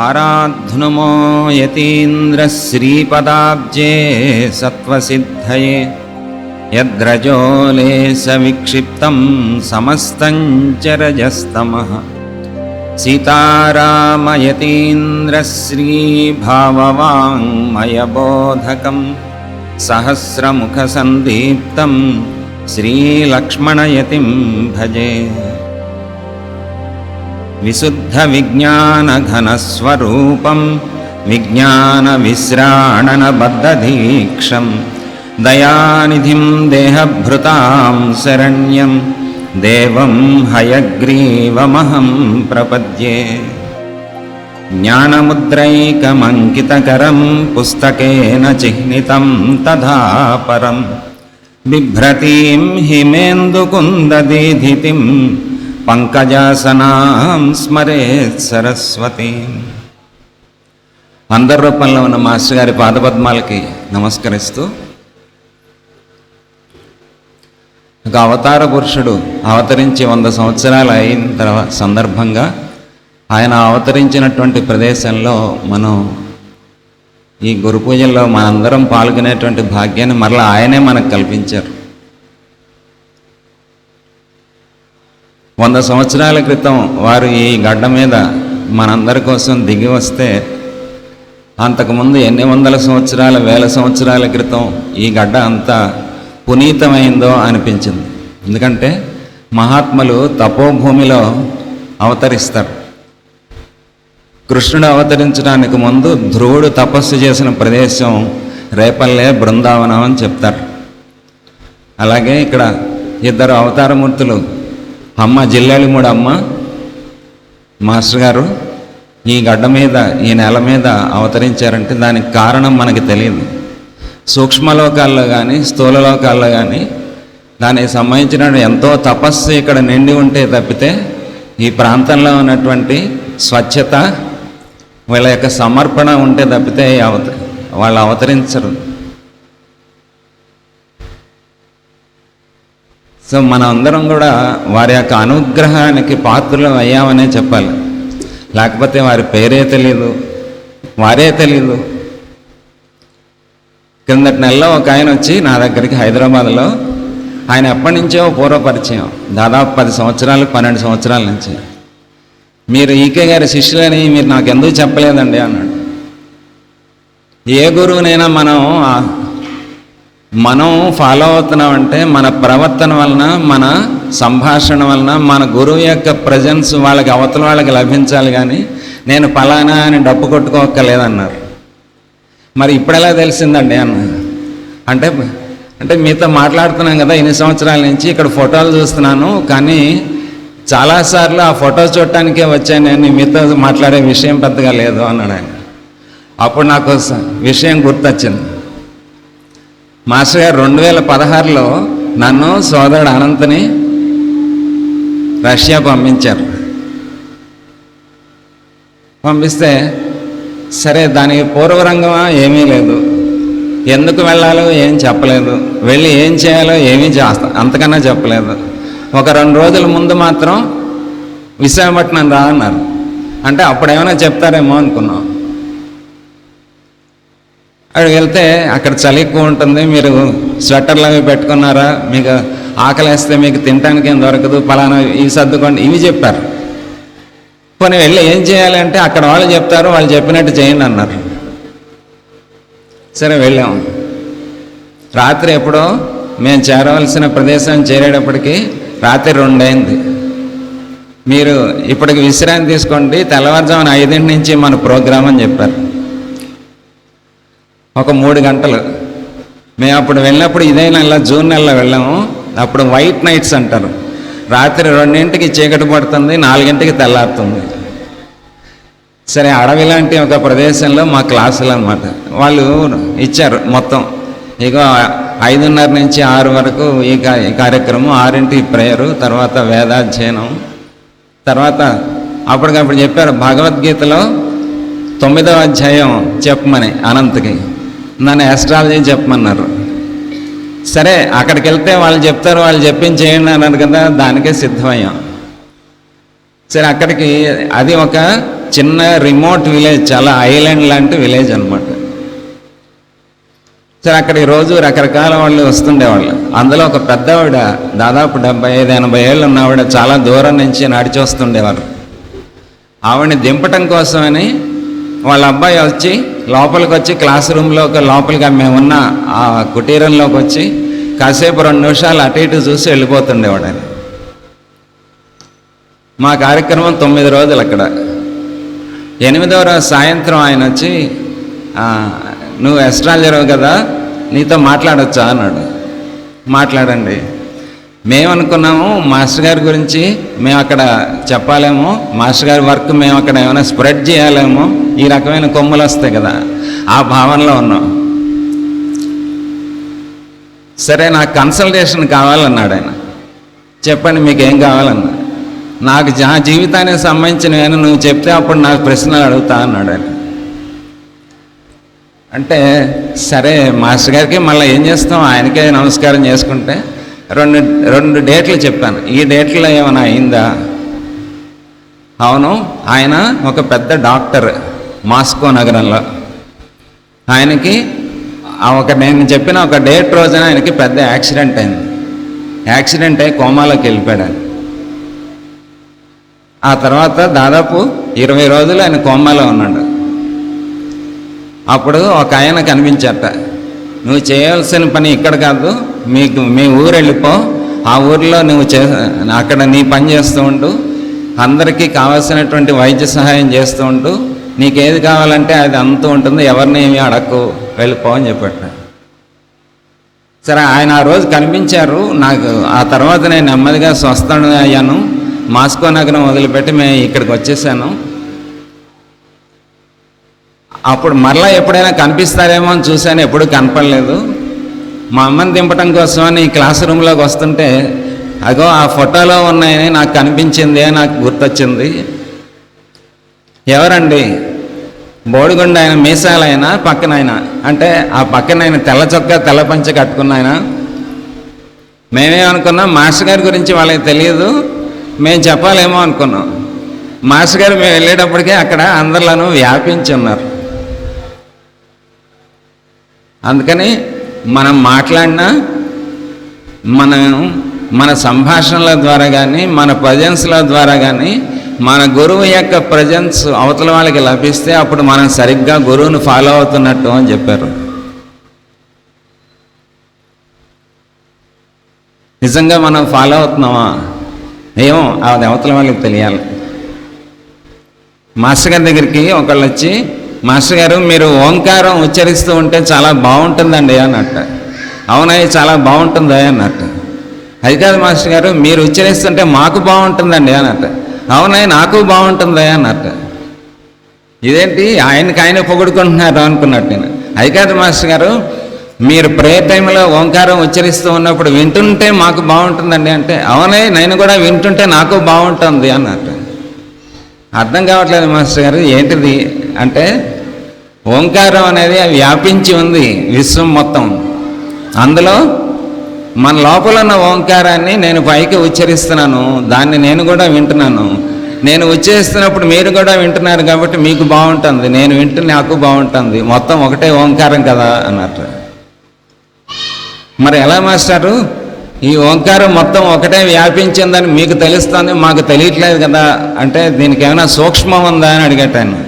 आराध्नुमो यतीन्द्रश्रीपदाब्जे सत्त्वसिद्धये यद्रजोले सविक्षिप्तं समस्तं च रजस्तमः सीतारामयतीन्द्रश्रीभाववाङ्मयबोधकं सहस्रमुखसन्दीप्तं श्रीलक्ष्मणयतिं भजे। विशुद्धविज्ञानघनस्वरूपं विज्ञानविश्राणनबद्धदीक्षं दयानिधिं देहभृतां शरण्यं देवं हयग्रीवमहं प्रपद्ये। ज्ञानमुद्रैकमङ्कितकरं पुस्तकेन चिह्नितं तथा परं बिभ्रतीं हिमेन्दुकुन्ददीधितिं పంకజాసనాం స్మరేత్ సరస్వతి. అందరి రూపంలో ఉన్న మాస్టర్ గారి పాదపద్మాలకి నమస్కరిస్తూ, ఒక అవతార పురుషుడు అవతరించి 100 సంవత్సరాలు అయిన తర్వాత సందర్భంగా ఆయన అవతరించినటువంటి ప్రదేశంలో మనం ఈ గురు పూజల్లో మనందరం పాల్గొనేటువంటి భాగ్యాన్ని మరలా ఆయనే మనకు కల్పించారు. 100 సంవత్సరాల క్రితం వారు ఈ గడ్డ మీద మనందరి కోసం దిగి వస్తే, అంతకుముందు ఎన్ని వందల సంవత్సరాల వేల సంవత్సరాల క్రితం ఈ గడ్డ అంతా పునీతమైందో అనిపించింది. ఎందుకంటే మహాత్ములు తపోభూమిలో అవతరిస్తారు. కృష్ణుడు అవతరించడానికి ముందు ధ్రువుడు తపస్సు చేసిన ప్రదేశం రేపల్లె బృందావనం అని చెప్తారు. అలాగే ఇక్కడ ఇద్దరు అవతారమూర్తులు, అమ్మ జిల్లేళిమూడి అమ్మ మాస్టర్ గారు ఈ గడ్డ మీద ఈ నేల మీద అవతరించారంటే దానికి కారణం మనకి తెలియదు. సూక్ష్మలోకాల్లో కానీ స్థూలలోకాల్లో కానీ దానికి సంబంధించిన ఎంతో తపస్సు ఇక్కడ నిండి ఉంటే తప్పితే ఈ ప్రాంతంలో ఉన్నటువంటి స్వచ్ఛత వీళ్ళ యొక్క సమర్పణ ఉంటే తప్పితే వాళ్ళు అవతరించరు. సో మనం అందరం కూడా వారి యొక్క అనుగ్రహానికి పాత్రలు అయ్యామనే చెప్పాలి. లేకపోతే వారి పేరే తెలీదు, వారే తెలీదు. కిందటి నెలలో ఒక ఆయన వచ్చి నా దగ్గరికి హైదరాబాద్లో, ఆయన ఎప్పటి నుంచో పూర్వపరిచయం, దాదాపు 10 సంవత్సరాలు 12 సంవత్సరాల నుంచి. మీరు ఈకే గారి శిష్యులని మీరు నాకు ఎందుకు చెప్పలేదండి అన్నాడు. ఏ గురువునైనా మనం ఫాలో అవుతున్నామంటే మన ప్రవర్తన వలన, మన సంభాషణ వలన మన గురువు యొక్క ప్రజెన్స్ వాళ్ళకి అవతల వాళ్ళకి లభించాలి. కానీ నేను ఫలానా అని డప్పు కొట్టుకోక్కర్లేదన్నారు. మరి ఇప్పుడెలా తెలిసిందండి అన్న అంటే మీతో మాట్లాడుతున్నాం కదా ఇన్ని సంవత్సరాల నుంచి, ఇక్కడ ఫోటోలు చూస్తున్నాను, కానీ చాలాసార్లు ఆ ఫోటో చూడటానికే వచ్చాను, నేను మీతో మాట్లాడే విషయం పెద్దగా లేదు అన్నాడు ఆయన. అప్పుడు నాకు విషయం గుర్తొచ్చింది. మాస్టర్ గారు 2016లో నన్ను సోదరుడు అనంతని రష్యా పంపించారు. పంపిస్తే సరే, దానికి పూర్వరంగమా ఏమీ లేదు, ఎందుకు వెళ్ళాలో ఏం చెప్పలేదు, వెళ్ళి ఏం చేయాలో ఏమీ అంతకన్నా చెప్పలేదు. ఒక 2 రోజుల ముందు మాత్రం విశాఖపట్నం రా అన్నారు. అంటే అప్పుడేమైనా చెప్తారేమో అనుకున్నాం. అక్కడికి వెళ్తే అక్కడ చలి ఎక్కువ ఉంటుంది, మీరు స్వెటర్లు అవి పెట్టుకున్నారా, మీకు ఆకలేస్తే మీకు తినడానికి ఏం దొరకదు, పలానా ఇవి సర్దుకోండి, ఇవి చెప్పారు. పోనీ వెళ్ళి ఏం చేయాలి అంటే అక్కడ వాళ్ళు చెప్తారు, వాళ్ళు చెప్పినట్టు చేయండి అన్నారు. సరే వెళ్ళాము. రాత్రి ఎప్పుడో మేము చేరవలసిన ప్రదేశం చేరేటప్పటికి రాత్రి 2 అయింది. మీరు ఇప్పటికి విశ్రాంతి తీసుకోండి, తెల్లవారుజామున 5 నుంచి మన ప్రోగ్రామ్ అని చెప్పారు. ఒక 3 గంటలు. మేము అప్పుడు వెళ్ళినప్పుడు ఇదే నెల జూన్ నెలలో వెళ్ళాము. అప్పుడు వైట్ నైట్స్ అంటారు. రాత్రి 2ంటికి చీకటి పడుతుంది, 4ంటికి తెల్లారుతుంది. సరే, అడవి లాంటి ఒక ప్రదేశంలో మా క్లాసులు అన్నమాట. వాళ్ళు ఇచ్చారు మొత్తం, ఇక 5:30 నుంచి 6 వరకు ఈ కార్యక్రమం, 6ంటికి ప్రేయరు, తర్వాత వేదాధ్యయనం, తర్వాత అప్పటికప్పుడు చెప్పారు భగవద్గీతలో 9వ అధ్యాయం చెప్పమని అనంతకి, నన్ను ఆస్ట్రాలజీ చెప్పమన్నారు. సరే, అక్కడికి వెళ్తే వాళ్ళు చెప్తారు, వాళ్ళు చెప్పింది చేయండి అన్నారు కదా, దానికే సిద్ధమయ్యాం. సరే, అక్కడికి అది ఒక చిన్న రిమోట్ విలేజ్, చాలా ఐలాండ్ లాంటి విలేజ్ అనమాట. సరే, అక్కడికి రోజు రకరకాల వాళ్ళు వస్తుండేవాళ్ళు. అందులో ఒక పెద్దవాడ, దాదాపు 75-80 ఏళ్ళు ఉన్నవాడ, చాలా దూరం నుంచి నడిచి వస్తుండేవారు. ఆవిడని దింపటం కోసమని వాళ్ళ అబ్బాయి వచ్చి లోపలికి వచ్చి క్లాస్ రూమ్లోకి లోపలికి మేమున్న ఆ కుటీరంలోకి వచ్చి కాసేపు 2 నిమిషాలు అటు ఇటు చూసి వెళ్ళిపోతుండేవాడు ఆయన. మా కార్యక్రమం 9 రోజులు అక్కడ. 8వ రోజు సాయంత్రం ఆయన వచ్చి, నువ్వు ఎస్ట్రాలజర్ కదా, నీతో మాట్లాడొచ్చా అన్నాడు. మాట్లాడండి. మేము అనుకున్నాము మాస్టర్ గారి గురించి మేము అక్కడ చెప్పాలేమో, మాస్టర్ గారి వర్క్ మేము అక్కడ ఏమైనా స్ప్రెడ్ చేయాలేమో, ఈ రకమైన కొమ్ములు వస్తాయి కదా, ఆ భావనలో ఉన్నాం. సరే, నాకు కన్సల్టేషన్ కావాలన్నాడు ఆయన. చెప్పండి మీకు ఏం కావాలన్నా. నాకు జీవితానికి సంబంధించినవి నువ్వు చెప్తే అప్పుడు నాకు ప్రశ్నలు అడుగుతా అన్నాడు ఆయన. అంటే సరే మాస్టర్ గారికి మళ్ళీ ఏం చేస్తాం, ఆయనకే నమస్కారం చేసుకుంటే రెండు డేట్లు చెప్పాను. ఈ డేట్లో ఏమైనా అయిందా? అవును, ఆయన ఒక పెద్ద డాక్టర్ మాస్కో నగరంలో. ఆయనకి నేను చెప్పిన ఒక డేట్ రోజున ఆయనకి పెద్ద యాక్సిడెంట్ అయింది. యాక్సిడెంట్ అయి కోమాలోకి వెళ్ళిపోయాడు. ఆ తర్వాత దాదాపు 20 రోజులు ఆయన కోమాలో ఉన్నాడు. అప్పుడు ఒక ఆయన కనిపించాట. నువ్వు చేయాల్సిన పని ఇక్కడ కాదు, మీ ఊరు వెళ్ళిపో, ఆ ఊరిలో నువ్వు అక్కడ నీ పని చేస్తూ ఉండు, అందరికీ కావాల్సినటువంటి వైద్య సహాయం చేస్తూ ఉండు, నీకేది కావాలంటే అది అంతూ ఉంటుంది, ఎవరిని ఏమీ అడక్కు, వెళ్ళిపో అని చెప్పట. సరే, ఆయన ఆ రోజు కనిపించారు నాకు. ఆ తర్వాత నేను నెమ్మదిగా స్వస్థ అయ్యాను. మాస్కో నగరం వదిలిపెట్టి మేము ఇక్కడికి వచ్చేసాను. అప్పుడు మరలా ఎప్పుడైనా కనిపిస్తారేమో అని చూశాను, ఎప్పుడూ కనపడలేదు. మా అమ్మని దింపటం కోసమని క్లాస్ రూమ్లోకి వస్తుంటే అగో ఆ ఫోటోలో ఉన్నాయని నాకు కనిపించింది, నాకు గుర్తొచ్చింది. ఎవరండి? బోడిగుండ ఆయన, మీసాలైనా పక్కన ఆయన, అంటే ఆ పక్కన ఆయన తెల్ల చొక్కా తెల్ల పంచ కట్టుకున్న ఆయన. మేమేమనుకున్నాం, మాస్టర్ గారి గురించి వాళ్ళకి తెలియదు, మేము చెప్పాలేమో అనుకున్నాం. మాస్టర్ గారు మేము వెళ్ళేటప్పటికే అక్కడ అందరిలోనూ వ్యాపించి ఉన్నారు. అందుకని మనం మాట్లాడినా మన సంభాషణల ద్వారా కానీ, మన ప్రజెన్స్ల ద్వారా కానీ, మన గురువు యొక్క ప్రజెన్స్ అవతల వాళ్ళకి లభిస్తే అప్పుడు మనం సరిగ్గా గురువుని ఫాలో అవుతున్నట్టు అని చెప్పారు. నిజంగా మనం ఫాలో అవుతున్నామా ఏమో అది అవతల వాళ్ళకి తెలియాలి. మాస్టర్ గారి దగ్గరికి ఒకళ్ళు వచ్చి, మాస్టర్ గారు మీరు ఓంకారం ఉచ్చరిస్తూ ఉంటే చాలా బాగుంటుందండి అన్నట్టు. అవునయ్య చాలా బాగుంటుందా అన్నట్టు. అది కాదు మాస్టర్ గారు, మీరు ఉచ్చరిస్తుంటే మాకు బాగుంటుందండి అన్నట్టు. అవునయ్య నాకు బాగుంటుందా అన్నట్టు. ఇదేంటి ఆయన పొగుడుకుంటున్నారు అనుకున్నట్టు నేను. అది కాదు మాస్టర్ గారు, మీరు ప్రేయర్ టైంలో ఓంకారం ఉచ్చరిస్తూ ఉన్నప్పుడు వింటుంటే మాకు బాగుంటుందండి అంటే, అవునయ్య నేను కూడా వింటుంటే నాకు బాగుంటుంది అన్నట్టు. అర్థం కావట్లేదు మాస్టర్ గారు, ఏంటిది అంటే ఓంకారం అనేది వ్యాపించి ఉంది విశ్వం మొత్తం. అందులో మన లోపల ఉన్న ఓంకారాన్ని నేను పైకి ఉచ్చరిస్తున్నాను, దాన్ని నేను కూడా వింటున్నాను. నేను ఉచ్చరిస్తున్నప్పుడు మీరు కూడా వింటున్నారు కాబట్టి మీకు బాగుంటుంది, నేను వింటే నాకు బాగుంటుంది, మొత్తం ఒకటే ఓంకారం కదా అన్నట్టు. మరి ఎలా మాస్టారు, ఈ ఓంకారం మొత్తం ఒకటే వ్యాపించిందని మీకు తెలుస్తుంది, మాకు తెలియట్లేదు కదా అంటే దీనికి ఏమైనా సూక్ష్మం ఉందా అని అడిగటాను.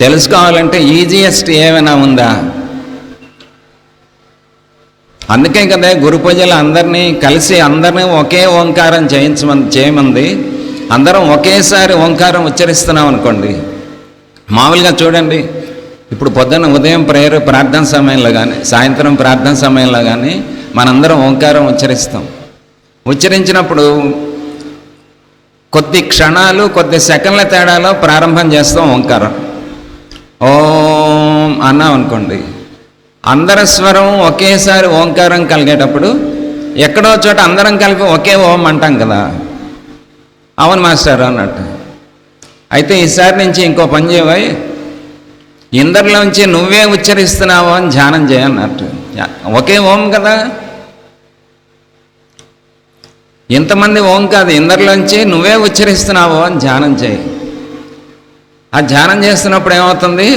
తెలుసుకోవాలంటే ఈజియెస్ట్ ఏమైనా ఉందా? అందుకే కదా గురు పూజలు అందరినీ కలిసి అందరినీ ఒకే ఓంకారం చేయమంది. అందరం ఒకేసారి ఓంకారం ఉచ్చరిస్తున్నాం అనుకోండి. మామూలుగా చూడండి, ఇప్పుడు పొద్దున్న ఉదయం ప్రార్థన సమయంలో కానీ, సాయంత్రం ప్రార్థన సమయంలో కానీ మనందరం ఓంకారం ఉచ్చరిస్తాం. ఉచ్చరించినప్పుడు కొద్ది క్షణాలు, కొద్ది సెకండ్ల తేడాలో ప్రారంభం చేస్తాం ఓంకారం. ఓం అన్నాం అనుకోండి, అందరి స్వరం ఒకేసారి ఓంకారం కలిగేటప్పుడు ఎక్కడో చోట అందరం కలిపి ఒకే ఓం అంటాం కదా. అవును మాస్టర్ అన్నట్టు. అయితే ఈసారి నుంచి ఇంకో పని చేయవై, ఇందరిలోంచి నువ్వే ఉచ్చరిస్తున్నావు అని ధ్యానం చేయన్నట్టు. ఒకే ఓం కదా. ఇంతమంది ఓం కాదు, ఇందరిలోంచి నువ్వే ఉచ్చరిస్తున్నావు అని ధ్యానం చేయి. ఆ ధ్యానం చేస్తున్నప్పుడు ఏమవుతుంది,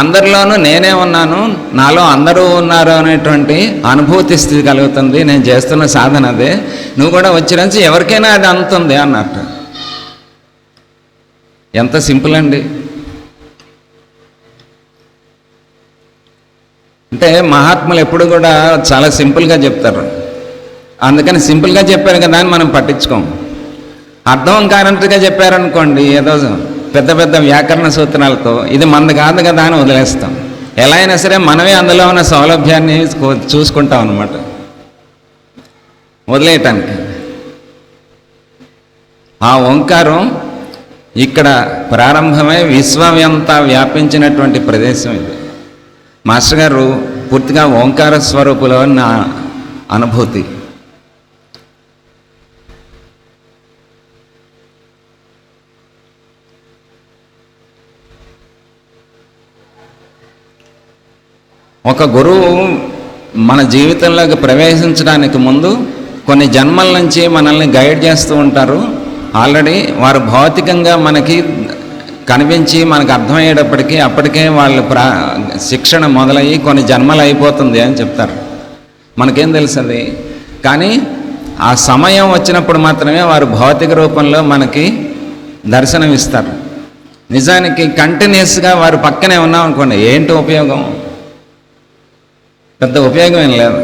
అందరిలోనూ నేనే ఉన్నాను, నాలో అందరూ ఉన్నారు అనేటువంటి అనుభూతి స్థితి కలుగుతుంది. నేను చేస్తున్న సాధన అదే. నువ్వు కూడా ఉచ్చరించి ఎవరికైనా అది అందుతుంది అన్నట్టు. ఎంత సింపుల్ అండి. అంటే మహాత్ములు ఎప్పుడు కూడా చాలా సింపుల్గా చెప్తారు. అందుకని సింపుల్గా చెప్పారు కదా అని మనం పట్టించుకోం. అర్థం కానట్టుగా చెప్పారనుకోండి, ఏదో పెద్ద పెద్ద వ్యాకరణ సూత్రాలతో, ఇది మనది కాదు కదా అని వదిలేస్తాం. ఎలా అయినా సరే మనమే అందులో ఉన్న సౌలభ్యాన్ని చూసుకుంటాం అన్నమాట వదిలేయటానికి. ఆ ఓంకారం ఇక్కడ ప్రారంభమై విశ్వమంతా వ్యాపించినటువంటి ప్రదేశం ఇది. మాస్టర్ గారు పూర్తిగా ఓంకార స్వరూపులో నా అనుభూతి. ఒక గురువు మన జీవితంలోకి ప్రవేశించడానికి ముందు కొన్ని జన్మల నుంచి మనల్ని గైడ్ చేస్తూ ఉంటారు. ఆల్రెడీ వారు భౌతికంగా మనకి కనిపించి మనకు అర్థమయ్యేటప్పటికీ అప్పటికే వాళ్ళు శిక్షణ మొదలయ్యి కొన్ని జన్మలు అయిపోతుంది అని చెప్తారు. మనకేం తెలుస్తుంది, కానీ ఆ సమయం వచ్చినప్పుడు మాత్రమే వారు భౌతిక రూపంలో మనకి దర్శనమిస్తారు. నిజానికి కంటిన్యూస్గా వారు పక్కనే ఉన్నాం అనుకోండి, ఏంటి ఉపయోగం? పెద్ద ఉపయోగం ఏం లేదు.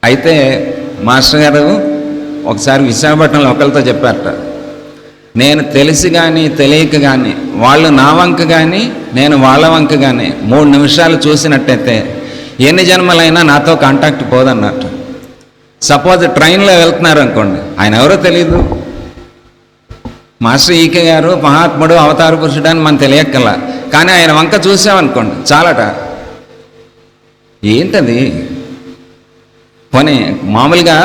అయితే మాస్టర్ గారు ఒకసారి విశాఖపట్నంలో ఒకరితో చెప్పారట, నేను తెలిసి కానీ తెలియక కానీ, వాళ్ళు నా వంక కానీ నేను వాళ్ళ వంక కానీ 3 నిమిషాలు చూసినట్టయితే ఎన్ని జన్మలైనా నాతో కాంటాక్ట్ పోదన్నట్టు. సపోజ్ ట్రైన్లో వెళ్తున్నారు అనుకోండి, ఆయన ఎవరో తెలియదు, మాస్టర్ ఈకే గారు మహాత్ముడు అవతార పురుషుడు అని మనం తెలియక్కల, కానీ ఆయన వంక చూసామనుకోండి చాలట. ఏంటది? పోనీ మామూలుగా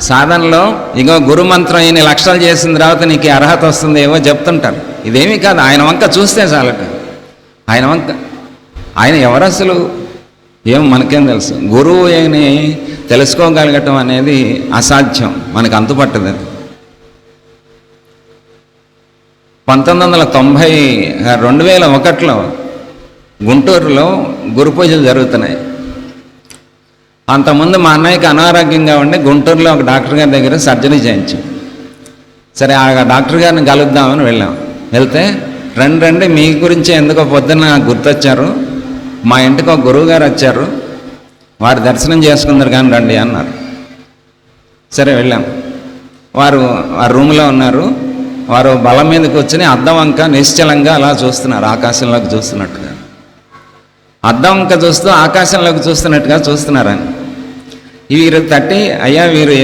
సాధనలో ఇగో గురుమంత్రం ఈయన లక్షలు చేసిన తర్వాత నీకు అర్హత వస్తుంది ఏవో చెప్తుంటారు. ఇదేమీ కాదు, ఆయన వంక చూస్తే చాలట. ఆయన వంక, ఆయన ఎవరు అసలు ఏం మనకేం తెలుసు. గురువు ఏని తెలుసుకోగలగటం అనేది అసాధ్యం, మనకు అంతుపట్టదు. 2001లో గుంటూరులో గురు పూజలు జరుగుతున్నాయి. అంతకుముందు మా అన్నయ్యకి అనారోగ్యంగా ఉండి గుంటూరులో ఒక డాక్టర్ గారి దగ్గర సర్జరీ చేయించాం. సరే ఆ డాక్టర్ గారిని కలుద్దామని వెళ్ళాం. వెళ్తే రండి మీ గురించి ఎందుకో పొద్దున్న నాకు గుర్తొచ్చారు, మా ఇంటికి ఒక గురువు గారు వచ్చారు, వారు దర్శనం చేసుకుందరు కానీ రండి అన్నారు. సరే వెళ్ళాం. వారు ఆ రూమ్లో ఉన్నారు. వారు బలం మీద కూర్చొని అద్దం వంక నిశ్చలంగా అలా చూస్తున్నారు, ఆకాశంలోకి చూస్తున్నట్టుగా. అద్దం వంక చూస్తూ ఆకాశంలోకి చూస్తున్నట్టుగా చూస్తున్నారని. వీరు తట్టి, అయ్యా వీరు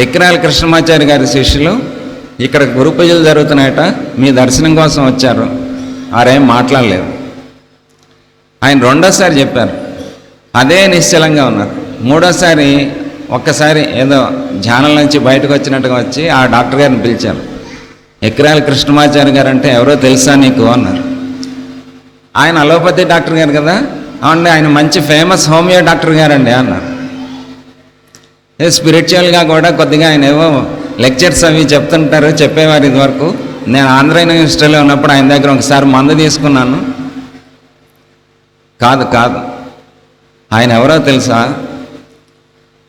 ఎక్కిరాల కృష్ణమాచారి గారి శిష్యులు, ఇక్కడ గురు పూజలు జరుగుతున్నాయట, మీ దర్శనం కోసం వచ్చారు. వారేం మాట్లాడలేదు. ఆయన రెండోసారి చెప్పారు, అదే నిశ్చలంగా ఉన్నారు. మూడోసారి ఒక్కసారి ఏదో ధ్యానం నుంచి బయటకు వచ్చినట్టుగా వచ్చి ఆ డాక్టర్ గారిని పిలిచారు. ఎక్కిరాల కృష్ణమాచారి గారు అంటే ఎవరో తెలుసా నీకు అన్నారు. ఆయన అలోపతి డాక్టర్ గారు కదా, అవునండి ఆయన మంచి ఫేమస్ హోమియో డాక్టర్ గారండి అన్నారు. స్పిరిచువల్గా కూడా కొద్దిగా ఆయన ఏవో లెక్చర్స్ అవి చెప్తుంటారు, చెప్పేవారు. ఇదివరకు నేను ఆంధ్ర యూనివర్సిటీలో ఉన్నప్పుడు ఆయన దగ్గర ఒకసారి మందు తీసుకున్నాను. కాదు ఆయన ఎవరో తెలుసా,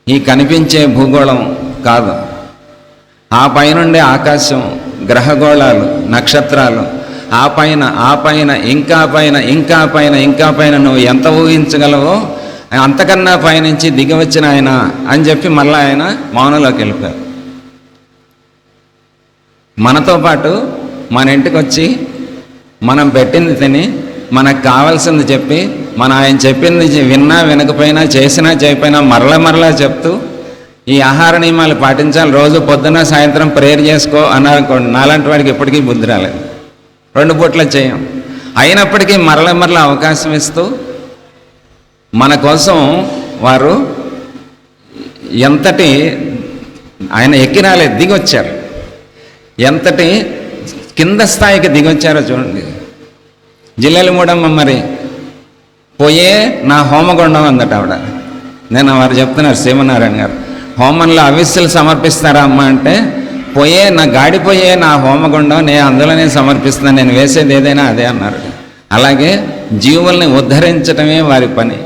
ఈ కనిపించే భూగోళం కాదు, ఆ పైనుండే ఆకాశం, గ్రహగోళాలు, నక్షత్రాలు, ఆ పైన ఇంకా పైన నువ్వు ఎంత ఊహించగలవో అంతకన్నా పైనుంచి దిగి వచ్చిన ఆయన అని చెప్పి మళ్ళీ ఆయన మౌనంలోకి వెళ్ళిపోయారు. మనతో పాటు మన ఇంటికి వచ్చి మనం పెట్టింది తిని మనకు కావాల్సింది చెప్పి ఆయన చెప్పింది విన్నా వినకపోయినా చేసినా చేయకపోయినా మరలా చెప్తూ ఈ ఆహార నియమాలు పాటించాలి, రోజు పొద్దున్న సాయంత్రం ప్రేయర్ చేసుకో అన్నారనుకోండి, నాలాంటి వాడికి ఎప్పటికీ బుద్ధి రాలేదు. 2 పూట్ల చేయం. అయినప్పటికీ మరల అవకాశం ఇస్తూ మన కోసం వారు ఎంతటి, ఆయన ఎక్కిరాలే దిగొచ్చారు, ఎంతటి కింద స్థాయికి దిగొచ్చారో చూడండి. జిల్లెల మూడమ్మ మరి పోయే నా హోమగుండం అందట ఆవిడ. నేను వారు చెప్తున్నారు, శ్రీమనారాయణ గారు, హోమంలో అవిస్సులు సమర్పిస్తారా అమ్మ అంటే, గాడిపోయే నా హోమగుండం నేను అందులోనే సమర్పిస్తున్నాను, నేను వేసేది ఏదైనా అదే అన్నారు. అలాగే జీవుల్ని ఉద్ధరించటమే వారి పని,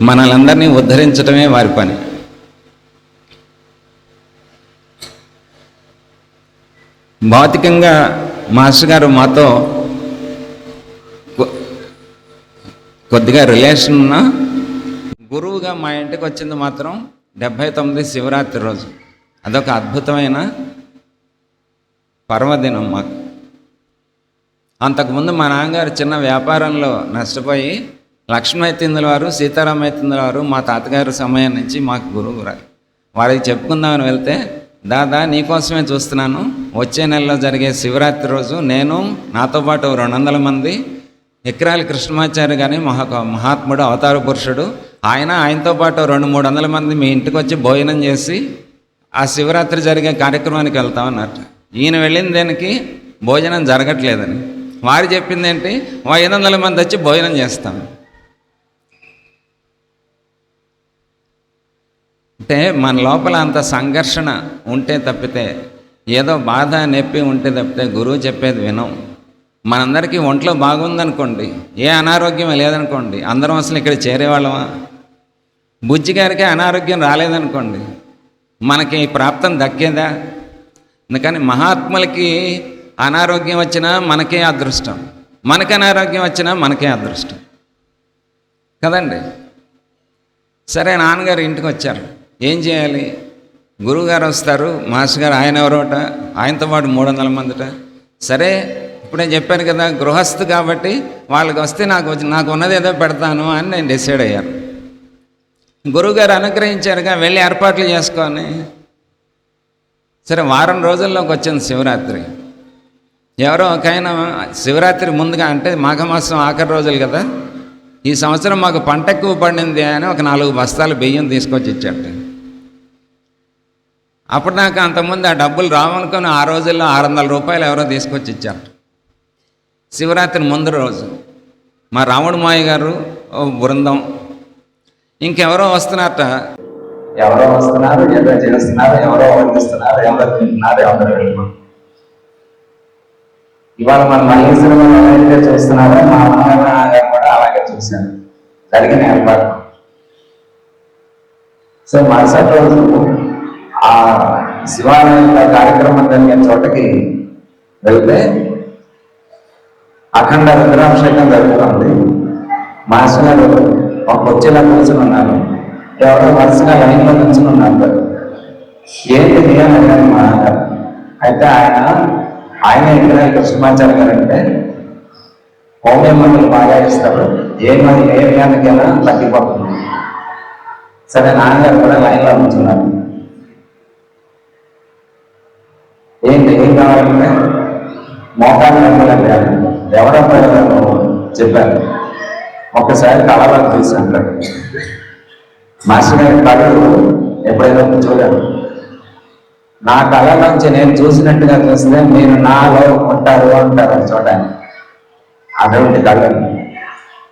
మనలందరినీ ఉద్ధరించటమే వారి పని. భౌతికంగా మాస్టర్ గారు మాతో కొద్దిగా రిలేషన్ ఉన్న గురువుగా మా ఇంటికి వచ్చింది మాత్రం 79 శివరాత్రి రోజు. అదొక అద్భుతమైన పర్వదినం మాకు. అంతకుముందు మా నాన్నగారు చిన్న వ్యాపారంలో నష్టపోయి లక్ష్మీమైతిందుల వారు, సీతారామైతిందుల వారు మా తాతగారు సమయం నుంచి మాకు గురువు. వారికి చెప్పుకుందామని వెళ్తే, దాదా నీకోసమే చూస్తున్నాను, వచ్చే నెలలో జరిగే శివరాత్రి రోజు నేను నాతో పాటు 200 మంది, ఎకరాల కృష్ణమాచార్య కానీ మహాత్ముడు అవతార పురుషుడు, ఆయనతో పాటు 200-300 మంది మీ ఇంటికి వచ్చి భోజనం చేసి ఆ శివరాత్రి జరిగే కార్యక్రమానికి వెళ్తామన్నట్టు. ఈయన వెళ్ళిన దానికి భోజనం జరగట్లేదని, వారు చెప్పింది ఏంటి, 500 మంది వచ్చి భోజనం చేస్తాం. అంటే మన లోపల అంత సంఘర్షణ ఉంటే తప్పితే, ఏదో బాధ నొప్పి ఉంటే తప్పితే గురువు చెప్పేది వినం. మనందరికీ ఒంట్లో బాగుందనుకోండి, ఏ అనారోగ్యం లేదనుకోండి, అందరం అసలు ఇక్కడ చేరేవాళ్ళమా? బుజ్జి గారికి అనారోగ్యం రాలేదనుకోండి, మనకి ప్రాప్తం దక్కేదా? అందుకని మహాత్ములకి అనారోగ్యం వచ్చినా మనకే అదృష్టం, మనకి అనారోగ్యం వచ్చినా మనకే అదృష్టం కదండి. సరే, నాన్నగారు ఇంటికి వచ్చారు, ఏం చేయాలి? గురువుగారు వస్తారు, మాస్టర్ గారు ఆయన ఎవరోట, ఆయనతో పాటు 300 మందిట. సరే, ఇప్పుడే చెప్పాను కదా, గృహస్థు కాబట్టి వాళ్ళకి వస్తే నాకు ఉన్నది ఏదో పెడతాను అని నేను డిసైడ్ అయ్యాను. గురువుగారు అనుగ్రహించారుగా, వెళ్ళి ఏర్పాట్లు చేసుకొని. సరే, వారం రోజుల్లోకి వచ్చింది శివరాత్రి. ఎవరో ఒకైనా శివరాత్రి ముందుగా, అంటే మాఘమాసం ఆఖరి రోజులు కదా, ఈ సంవత్సరం మాకు పంట ఎక్కువ పడింది అని ఒక 4 బస్తాలు బియ్యం తీసుకొచ్చి ఇచ్చాట. అప్పుడు నాకు అంతకుముందు ఆ డబ్బులు రావనుకొని ఆ రోజుల్లో 600 రూపాయలు ఎవరో తీసుకొచ్చి ఇచ్చారు. శివరాత్రి ముందు రోజు మా రాముడు మాయ గారు బృందం ఇంకెవరో వస్తున్నారట. ఎవరో వస్తున్నారు, ఏదో చేస్తున్నారు, ఎవరో వడ్డిస్తున్నారు, ఎవరో తింటున్నారు, ఎవరో వెళ్ళిపోతున్నారు. ఇవాళ మన మల్లేశ్వరం అయితే చూస్తున్నారో మా నాన్నగారు కూడా అలాగే చూశాను, జరిగిన ఏర్పాటు. సో మరుసటి రోజు ఆ శివాలయంలో కార్యక్రమం జరిగే చోటకి వెళ్తే అఖండ రుద్రాభిషేకం జరుగుతుంది. మాస్టర్ గారు ఒక కుర్చీలో కూర్చుని ఉన్నారు, ఎవరో వరుసగా లైన్లో కూర్చుని ఉన్నారు. ఏంటి అని అడిగారు మా నాన్నగారు. అయితే ఆయన ఎకరాల కృష్ణమాచార్య గారు అంటే హోమియం మందులు బాగా ఇస్తారు, ఏ వ్యాధికైనా తగ్గిపోతుంది. సరే, నాన్నగారు కూడా లైన్లో ఉంచున్నారు. ఏం కావాలంటే మోకాలు నమ్మలంటే ఎవరో చెప్పారు. ఒక్కసారి కళలో చూశాను, మాస్టర్ గారి కళలు ఎప్పుడైనా చూడాలి. నా కళ నుంచి నేను చూసినట్టుగా చూస్తే మీరు నాలో ఉంటారు అంటారు చూడండి. అటువంటి కళలు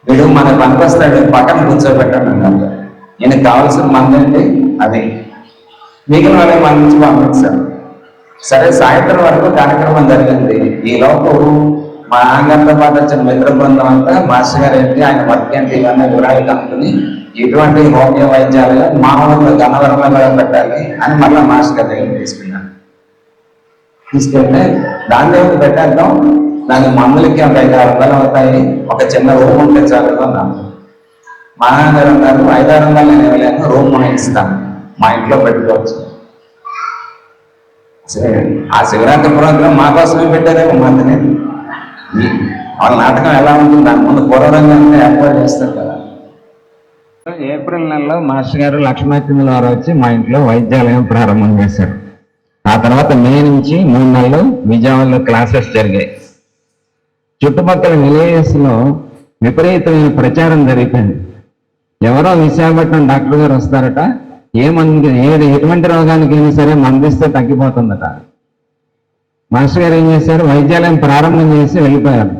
వీడు మనకు పనికొస్తాడు, పక్కన కూర్చోబెట్టండి అన్నారు. ఈయనకు కావాల్సిన మంది ఏంటి అది, మిగిలిన వాళ్ళే మన నుంచి పంపించారు. సరే, సాయంత్రం వరకు కార్యక్రమం జరిగింది. ఈలోపు మా నాన్నగారితో పాటు వచ్చిన మిత్ర బృందం అంతా మాస్టర్ గారు ఏంటి, ఆయన వర్క్ ఏంటి, ఇవన్నీ వివరాలు కనుక్కుని ఇటువంటి హోమియో వైద్యాలుగా మా ఊళ్ళో గణవరంలో పెట్టాలి అని మళ్ళీ మాస్టర్ గారి దగ్గర తీసుకున్నాను. తీసుకెళ్తే దాని దగ్గర పెట్టేద్దాం, దాని మందులకి ఒక 500-600 అవుతాయి, ఒక చిన్న రూమ్ ఉంటే చాలు అన్నాను. మా నాన్నగారు అన్నారు, 500-600 నేను ఇవ్వలేను, రూమ్ ఇస్తాను, మా ఇంట్లో పెట్టుకోవచ్చు. ఆ శివరాత్రి ప్రోగ్రాం మా కోసమే పెట్టారేమో మందిని. వాళ్ళ నాటకం ఎలా ఉంటుంది, దాని ముందు పూర్వరంగానే ఏర్పాటు చేస్తారు కదా. ఏప్రిల్ నెలలో మాస్టర్ గారు లక్ష్మీమైతిందుల వారు వచ్చి మా ఇంట్లో వైద్యాలయం ప్రారంభం చేశారు. ఆ తర్వాత మే నుంచి 3 నెలలు విజయవాడలో క్లాసెస్ జరిగాయి. చుట్టుపక్కల విలేజెస్లో విపరీతమైన ప్రచారం జరిగిపోయింది. ఎవరో విశాఖపట్నం డాక్టర్ గారు వస్తారట, ఎటువంటి రోగానికి అయినా సరే మందిస్తే తగ్గిపోతుందట. మాస్టర్ గారు ఏం చేశారు, వైద్యాలయం ప్రారంభం చేసి వెళ్ళిపోయారు.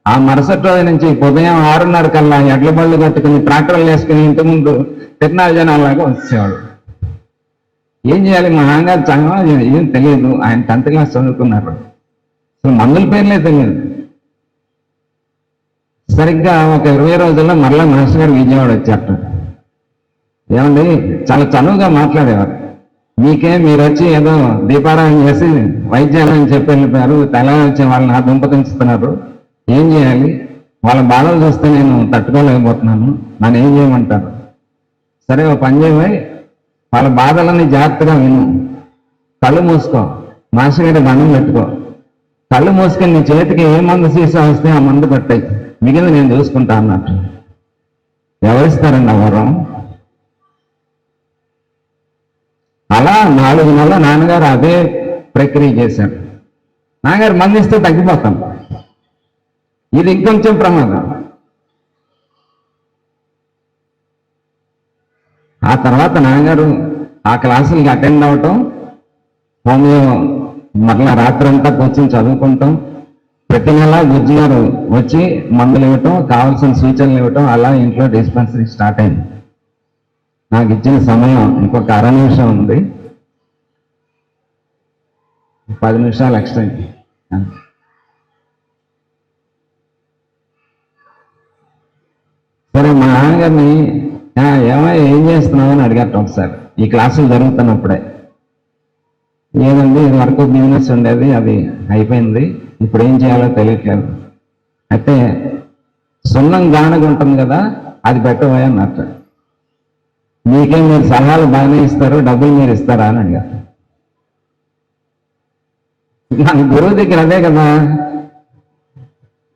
ఆ మరుసటి రోజు నుంచి ఉదయం 6:30 కల్లా ఎడ్ల బళ్ళు కట్టుకుని ట్రాక్టర్లు వేసుకుని ఇంటి ముందు తిరునాళ్ళ జనాలాగా వచ్చేవాడు. ఏం చేయాలి? మా నాన్నగారు చాలా ఏం తెలియదు, ఆయన 10th క్లాస్ చదువుకున్నారు, అసలు మందుల పేర్లే తెలియదు. సరిగ్గా ఒక 20 రోజుల్లో మరలా మాస్టర్ గారు విజయవాడ వచ్చారట. ఏమండి, చాలా చనువుగా మాట్లాడేవారు. మీరు వచ్చి ఏదో దీపారాయణ చేసి వైద్యాలని చెప్పి వెళ్ళిపోయారు, తెలంగాణ వచ్చే వాళ్ళని నా దుంపతించుతున్నారు, ఏం చేయాలి? వాళ్ళ బాధలు చూస్తే నేను తట్టుకోలేకపోతున్నాను, నన్ను ఏం చేయమంటారు? సరే, ఓ పని చేయబోయి వాళ్ళ బాధలన్నీ జాగ్రత్తగా విను, కళ్ళు మూసుకో, మాస్టర్ గారి దండం పెట్టుకో, కళ్ళు మూసుకొని నీ చేతికి ఏ మందు సీసా వస్తే ఆ మందు పట్టాయి, మిగిలిన నేను చూసుకుంటా అన్నట్టు. ఎవరిస్తారండి ఆ వరం? అలా 4 నెలల నాన్నగారు అదే ప్రక్రియ చేశారు. నాన్నగారు మందిస్తే తగ్గిపోతాం, ఇది ఇంకొంచెం ప్రమాదం. ఆ తర్వాత నాన్నగారు ఆ క్లాసులకి అటెండ్ అవటం, హోమియో మరలా రాత్రంతా కూర్చొని చదువుకుంటాం, ప్రతి నెల గుజ్జు గారు వచ్చి మందులు ఇవ్వటం, కావాల్సిన సూచనలు ఇవ్వటం, అలా ఇంట్లో డిస్పెన్సరీ స్టార్ట్ అయింది. నాకు ఇచ్చిన సమయం ఇంకొక 1/2 నిమిషం ఉంది, 10 నిమిషాలు ఎక్స్ట్రా. సరే, మా నాన్నగారిని ఏం చేస్తున్నావు అని అడిగారు ఒకసారి, ఈ క్లాసులు జరుగుతున్నప్పుడే. ఏదండి, ఇది వరకు బిజినెస్ ఉండేది, అది అయిపోయింది, ఇప్పుడు ఏం చేయాలో తెలియట్లేదు. అయితే సున్నం గానగా ఉంటుంది కదా, అది పెట్టబోయా అన్నట్టు. మీకేం, మీరు సలహాలు బాగానే ఇస్తారు, డబ్బులు మీరు ఇస్తారా అని అడిగారు. మన గురువు దగ్గర అదే కదా,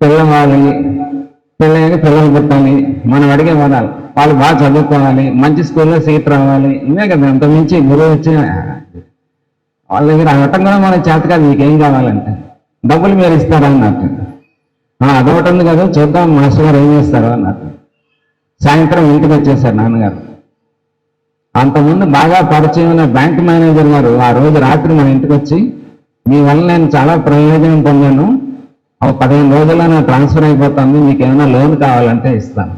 పిల్లవాలి, పిల్లలకి పిల్లలు పుట్టాలి, మనం అడిగే వరాలు, వాళ్ళు బాగా చదువుకోవాలి, మంచి స్కూల్లో సీట్ రావాలి, ఇవే కదా. అంత మించి గురువు వచ్చి వాళ్ళ దగ్గర అడగటం కూడా మనకు చేత కాదు, మీకేం కావాలంటే డబ్బులు మీరు ఇస్తారా అన్నట్టు. అదొకటి ఉంది కదా, చూద్దాం మాస్టర్ గారు ఏం చేస్తారో అన్నట్టు. సాయంత్రం ఇంటికి వచ్చేసారు నాన్నగారు. అంతకుముందు బాగా పరిచయం ఉన్న బ్యాంక్ మేనేజర్ గారు ఆ రోజు రాత్రి మన ఇంటికి వచ్చి, మీ వల్ల నేను చాలా ప్రయోజనం పొందాను, 15 రోజుల్లో నా ట్రాన్స్ఫర్ అయిపోతుంది, మీకు ఏమైనా లోన్ కావాలంటే ఇస్తాను.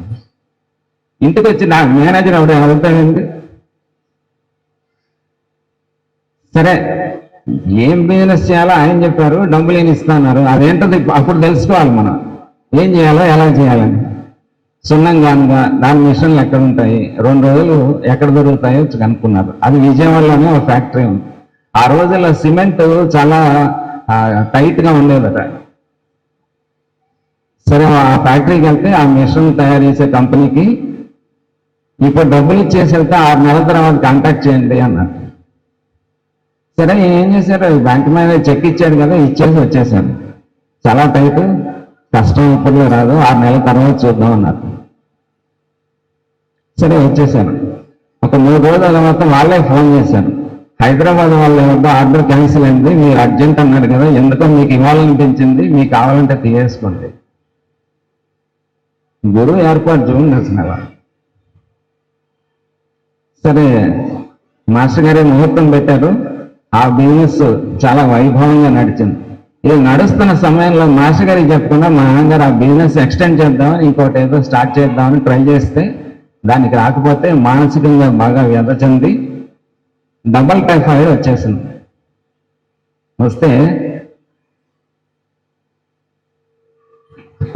ఇంటికి వచ్చి నా మేనేజర్ ఎవరు అడుగుతాడండి? సరే, ఏం బిజినెస్ చేయాలో ఆయన చెప్పారు, డబ్బులు ఏమి ఇస్తున్నారు, అదేంటో అప్పుడు తెలుసుకోవాలి మనం, ఏం చేయాలో ఎలా చేయాలని. సున్నంగా దాని మిషన్లు ఎక్కడ ఉంటాయి, 2 రోజులు ఎక్కడ దొరుకుతాయో కనుక్కున్నారు. అది విజయవాడలోనే ఒక ఫ్యాక్టరీ ఉంది. ఆ రోజుల్లో సిమెంట్ చాలా టైట్గా ఉండేదట. సరే, ఆ ఫ్యాక్టరీకి వెళ్తే ఆ మిషన్ తయారు చేసే కంపెనీకి ఇప్పుడు డబ్బులు ఇచ్చేసి వెళ్తే 6 నెలల తర్వాత కాంటాక్ట్ చేయండి అన్నారు. సరే, ఏం చేశారు, బ్యాంక్ మేనేజర్ చెక్ ఇచ్చాడు కదా, ఇచ్చేసి వచ్చేసాను. చాలా టైట్, కష్టం ఇప్పట్లో రాదు, 6 నెలల తర్వాత చూద్దాం అన్నారు. సరే, వచ్చేసాను. ఒక 3 రోజుల తర్వాత వాళ్ళే ఫోన్ చేశారు, హైదరాబాద్ వాళ్ళ వద్ద ఆర్డర్ క్యాన్సిల్ అయింది, మీరు అర్జెంట్ అన్నారు కదా, ఎందుకో మీకు ఇవ్వాలనిపించింది, మీకు కావాలంటే తీసేసుకోండి. గురువు ఏర్పాటు చూడండి అసలు అలా. సరే, మాస్టర్ గారే ముహూర్తం పెట్టారు, ఆ బిజినెస్ చాలా వైభవంగా నడిచింది. ఇది నడుస్తున్న సమయంలో మాస్టర్ గారికి చెప్పకుండా మా నాన్నగారు ఆ బిజినెస్ ఎక్స్టెండ్ చేద్దామని ఇంకోటి ఏదో స్టార్ట్ చేద్దామని ట్రై చేస్తే దానికి రాకపోతే మానసికంగా బాగా వ్యధ చెంది డబల్ టైఫాయిడ్ వచ్చేసింది. వస్తే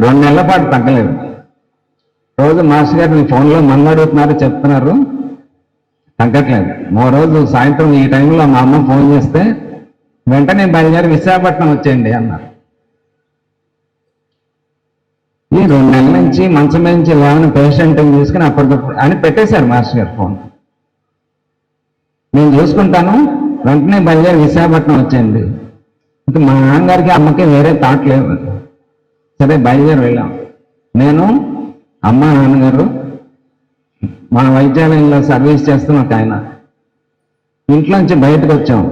2 నెలల పాటు తగ్గలేదు. రోజు మాస్టర్ గారిని ఫోన్లో మందు అడుగుతున్నారు, చెప్తున్నారు, తగ్గట్లేదు. ఓ రోజు సాయంత్రం ఈ టైంలో మా అమ్మ ఫోన్ చేస్తే వెంటనే బయలుదేరి విశాఖపట్నం వచ్చేయండి అన్నారు. ఈ 2 నెలల నుంచి మంచం నుంచి లేవని పేషెంట్ని తీసుకుని అప్పటికప్పుడు అని పెట్టేశారు మాస్టర్ గారు ఫోన్. నేను చూసుకుంటాను, వెంటనే బయలుదేరి విశాఖపట్నం వచ్చేయండి. ఇంకా మా నాన్నగారికి అమ్మకి వేరే థాట్ లేదు. సరే, బయలుదేరి వెళ్ళాం. నేను, అమ్మ, నాన్నగారు, మన వైద్యాలయంలో సర్వీస్ చేస్తున్న ఒక ఆయన. ఇంట్లోంచి బయటకు వచ్చాం.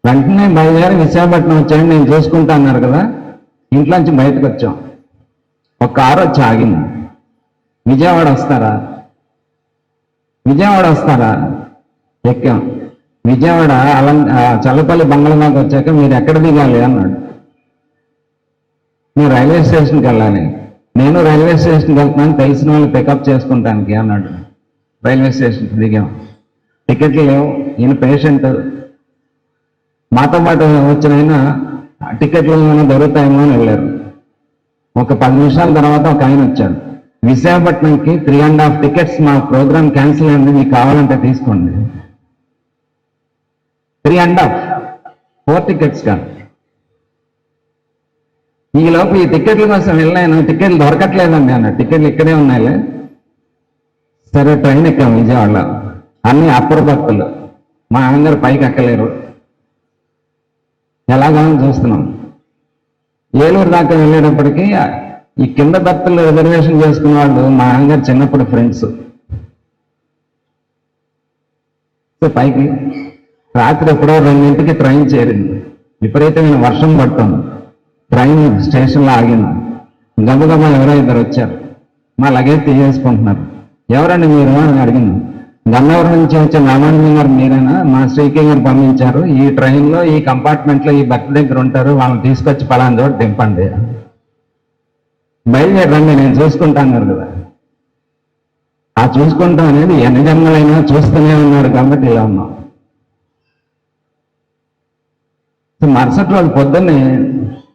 వెంటనే బయలుదేరి విశాఖపట్నం వచ్చాను, నేను చూసుకుంటా అన్నారు కదా, ఇంట్లోంచి బయటకు వచ్చాం. ఒక కారు వచ్చి ఆగింది. విజయవాడ వస్తారా? ఎక్కాం. విజయవాడ చల్లపల్లి బంగ్లాలోకి వచ్చాక మీరు ఎక్కడ దిగాలి అన్నాడు. మీరు రైల్వే స్టేషన్కి వెళ్ళాలి. నేను రైల్వే స్టేషన్కి వెళ్తున్నాను, తెలిసిన వాళ్ళు పికప్ చేసుకుంటానికి అన్నాడు. రైల్వే స్టేషన్కి దిగాం. టికెట్లు లేవు, ఈయన పేషెంట్, మాతో పాటు వచ్చిన ఆయన టికెట్లు ఏమైనా దొరుకుతాయేమో అని వెళ్ళారు. ఒక 10 నిమిషాల తర్వాత ఒక ఆయన వచ్చాడు, విశాఖపట్నంకి 3.5 టికెట్స్ మా ప్రోగ్రామ్ క్యాన్సిల్ అయింది, మీకు కావాలంటే తీసుకోండి. 3.5 4 టికెట్స్ కాదు. ఈలోపు ఈ టికెట్ల కోసం వెళ్ళాను, టికెట్లు దొరకట్లేదండి అన్న. టికెట్లు ఇక్కడే ఉన్నాయిలే. సరే ట్రైన్ ఎక్కాం విజయవాడలో. అన్ని అప్పర్ బర్తులు, మా అందరు పైకి ఎక్కలేరు. ఎలాగా చూస్తున్నాం. ఏలూరు దాకా వెళ్ళేటప్పటికి ఈ కింద బర్తులు రిజర్వేషన్ చేసుకున్న వాళ్ళు మా అందరు చిన్నప్పుడు ఫ్రెండ్స్. పైకి రాత్రి ఎప్పుడో 2 ట్రైన్ చేరింది. విపరీతమైన వర్షం పడుతుంది. ట్రైన్ స్టేషన్లో ఆగింది. గబగబా ఎవరో ఇద్దరు వచ్చారు, మా లగేజ్ తీసేసుకుంటున్నారు. ఎవరండి మీరు అని అడిగింది. గన్నవరం నుంచి వచ్చిన రామాంజన్ గారు మీరేనా? మా శ్రీకే గారు పంపించారు, ఈ ట్రైన్లో ఈ కంపార్ట్మెంట్లో ఈ బర్త్ దగ్గర ఉంటారు, వాళ్ళని తీసుకొచ్చి పలానా చోట దింపండి. బయలుదేరండి నేను చూసుకుంటాను కదా. ఆ చూసుకుంటాం అనేది ఎన్ని జన్మలైనా చూస్తూనే ఉన్నాడు కాబట్టి ఇలా ఉన్నాం. మరుసటి రోజు పొద్దున్నే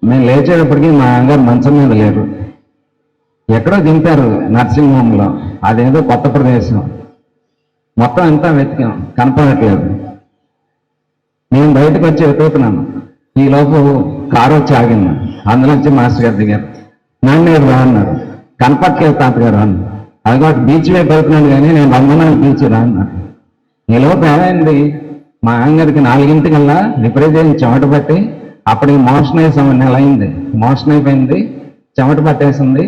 మేము లేచేటప్పటికి మా గారు మంచం మీద లేరు, ఎక్కడో దింపారు నర్సింగ్ హోమ్లో. అదేదో కొత్త ప్రదేశం. మొత్తం అంతా వెతికాం, కనపడట్లేదు. నేను బయటకు వచ్చి వెతుకుతున్నాను. ఈలోపు కారు వచ్చి ఆగింది. అందులో వచ్చి మాస్టర్ గారు దిగారు. నాన్నగారు రా అన్నారు. కనపట్లేదు తాతగారు అన్న. అది కాబట్టి బీచ్ వైపు వెళ్తున్నాడు కానీ నేను రమ్మన్నాను బీచ్ రా అన్నారు. ఈలోపు ఏమైంది, మా ఆయనగారికి 4 విపరీతం చెమట పట్టి, అప్పటికి మోషన్ వేసాం. నెల అయింది, మోషన్ అయిపోయింది, చెమట పట్టేసింది.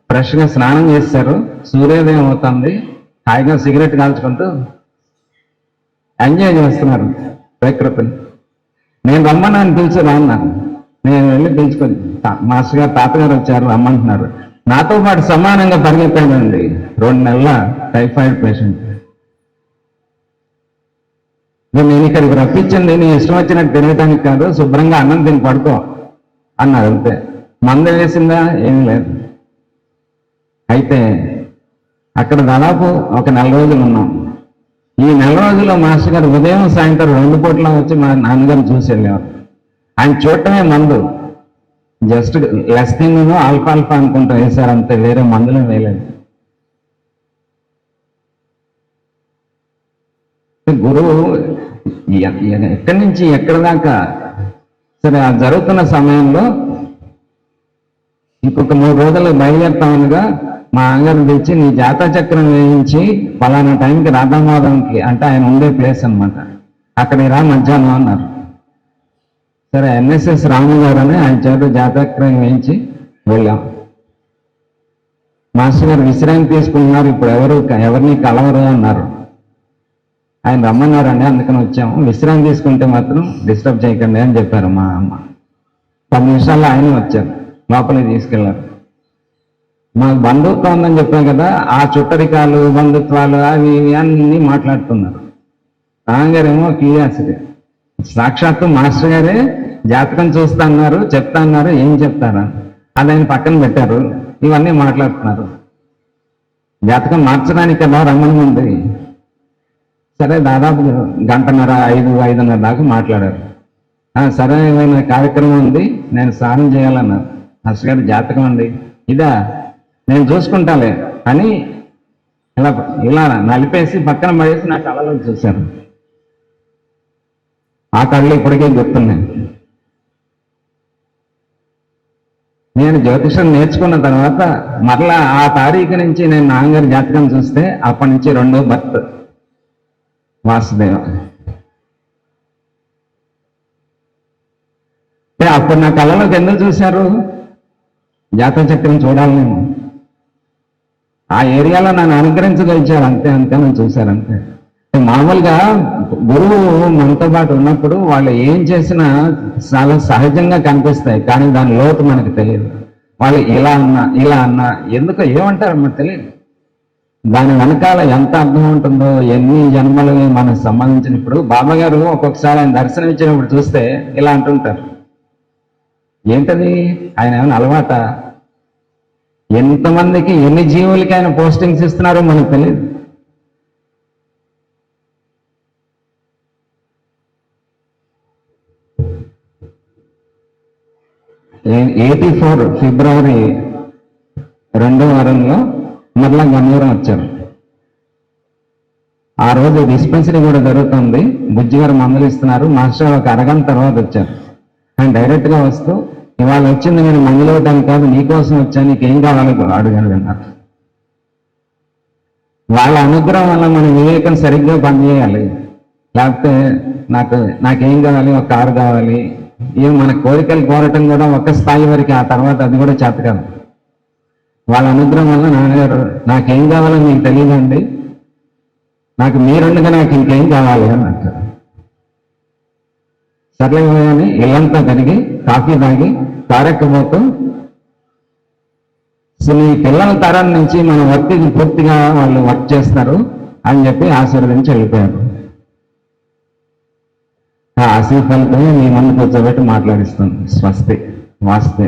ఫ్రెష్గా స్నానం చేశారు. సూర్యోదయం అవుతుంది. హాయిగా సిగరెట్ కాల్చుకుంటూ ఎంజాయ్ చేస్తున్నారు ప్రకృతిని. నేను రమ్మన్నాను, పిలిచి రా అన్నారు. నేను వెళ్ళి పిలుచుకొని, మాస్టర్ గారు తాతగారు వచ్చారు రమ్మంటున్నారు. నాతో పాటు సమానంగా పరిగెత్తానండి. 2 నెలల టైఫాయిడ్ పేషెంట్. నేను ఇక్కడికి రప్పించింది నీ ఇష్టం వచ్చినట్టు తినటానికి కాదు, శుభ్రంగా అన్నం తిని పడుకో అన్నారు. అంతే. మంద వేసిందా? ఏం లేదు. అయితే అక్కడ దాదాపు ఒక 4 రోజులు ఉన్నాం. ఈ 4 రోజుల్లో మాస్టర్ గారు ఉదయం సాయంత్రం 2 పూట్ల వచ్చి మా నాన్నగారు చూసి వెళ్ళేవారు. ఆయన చూడటమే మందు, జస్ట్ లెస్టింగ్ ఆల్ఫా అనుకుంటా వేశారు అంతే, వేరే మందులు వేయలేదు. గురువు ఎక్కడి నుంచి ఎక్కడి దాకా. సరే, ఆ జరుగుతున్న సమయంలో ఇంకొక 3 రోజులు బయలుదేరుతామనగా మా అమ్మగారిని తెచ్చి నీ జాతక చక్రం వేయించి పలానా టైంకి రాధామాధవంకి, అంటే ఆయన ఉండే ప్లేస్ అనమాట, అక్కడికి రా మధ్యాహ్నం అన్నారు. సరే, ఎన్ఎస్ఎస్ రాము గారు అని ఆయన చేత జాతకం వేయించి వెళ్ళాం. మాస్టర్ గారు విశ్రాంతి తీసుకుంటున్నారు, ఇప్పుడు ఎవరిని కలవరు అన్నారు. ఆయన రమ్మన్నారండి, అందుకని వచ్చాము. విశ్రాంతి తీసుకుంటే మాత్రం డిస్టర్బ్ చేయకండి అని చెప్పారు మా అమ్మ. 10 నిమిషాల్లో ఆయన వచ్చారు, లోపలికి తీసుకెళ్లారు. మాకు బంధుత్వం ఉందని చెప్పాం కదా, ఆ చుట్టరికాలు బంధుత్వాలు అవి ఇవి అన్నీ మాట్లాడుతున్నారు. రాగారేమో క్యూరియాసిటీ, సాక్షాత్తు మాస్టర్ గారే జాతకం చూస్తా అన్నారు, చెప్తా అన్నారు, ఏం చెప్తారా అది ఆయన పక్కన పెట్టారు. ఇవన్నీ మాట్లాడుతున్నారు. జాతకం మార్చడానికి కదా రమ్మని ఉంది. సరే, దాదాపు 1:30 దాకా మాట్లాడారు. సరే, ఏమైనా కార్యక్రమం ఉంది, నేను స్నానం చేయాలన్నారు. మాస్టర్ గారు జాతకం అండి, ఇదా నేను చూసుకుంటాలే అని ఇలా నలిపేసి పక్కన పడేసి నా కళ్ళలో చూశారు. ఆ కళ్ళు ఇప్పటికే గుర్తున్నాయి. నేను జ్యోతిషం నేర్చుకున్న తర్వాత మరలా ఆ తారీఖు నుంచి నేను నాన్నగారి జాతకం చూస్తే అప్పటి నుంచి 2వ బర్త్ వాసుదేవ. అప్పుడు నా కళ్ళలోకి ఎందుకు చూశారు? జాతక చక్రం చూడాలి. నేను ఆ ఏరియాలో నన్ను అనుగ్రహించగలిచారు, అంతే నేను చూశారంతే. మామూలుగా గురువు మనతో పాటు ఉన్నప్పుడు వాళ్ళు ఏం చేసినా చాలా సహజంగా కనిపిస్తాయి, కానీ దాని లోటు మనకు తెలియదు. వాళ్ళు ఇలా అన్నా ఎందుకు ఏమంటారు మనకు తెలియదు. దాని వెనకాల ఎంత అర్థం ఉంటుందో, ఎన్ని జన్మలు మనకు సంబంధించిన. ఇప్పుడు బాబా గారు ఒక్కొక్కసారి ఆయన దర్శనం ఇచ్చినప్పుడు చూస్తే ఇలా అంటుంటారు, ఏంటది? ఆయన ఏమైనా అలవాట? ఎంతమందికి ఎన్ని జీవులకి ఆయన పోస్టింగ్స్ ఇస్తున్నారో మనకు తెలియదు. 84 ఫిబ్రవరి 2వ వారంలో మరలా గన్నవరం వచ్చారు. ఆ రోజు డిస్పెన్సరీ కూడా జరుగుతుంది, బుజ్జి గారు మందులు ఇస్తున్నారు. మాస్టర్ ఒక అరగంట తర్వాత వచ్చారు. ఆయన డైరెక్ట్గా వస్తూ, ఇవాళ వచ్చింది నేను మందులు ఇవ్వడానికి కాదు, నీకోసం వచ్చాను, నీకేం కావాలో అడిగాను అన్నారు. వాళ్ళ అనుగ్రహం వల్ల మన వివేకం సరిగ్గా పనిచేయాలి. లేకపోతే నాకేం కావాలి, ఒక కారు కావాలి, ఏం మన కోరికలు కోరటం కూడా ఒక స్థాయి వరకు, ఆ తర్వాత అది కూడా చేత కాదు. వాళ్ళ అనుగ్రహం వల్ల నాన్నగారు నాకేం కావాలో మీకు తెలియదండి, నాకు మీరుండగా నాకు ఇంకేం కావాలి అని అంటారు. సర్లే అని ఇల్లంతా తిరిగి కాఫీ తాగి తారెక్కబోతూ, అసలు ఈ పిల్లల తరం నుంచి మన వర్క్కి పూర్తిగా వాళ్ళు వర్క్ చేస్తారు అని చెప్పి ఆశీర్వదించి వెళ్ళిపోయారు. ఆ ఆశీర్వాదాలతో మీ ముందు కూర్చోబెట్టి మాట్లాడిస్తుంది. స్వస్తి వాస్తే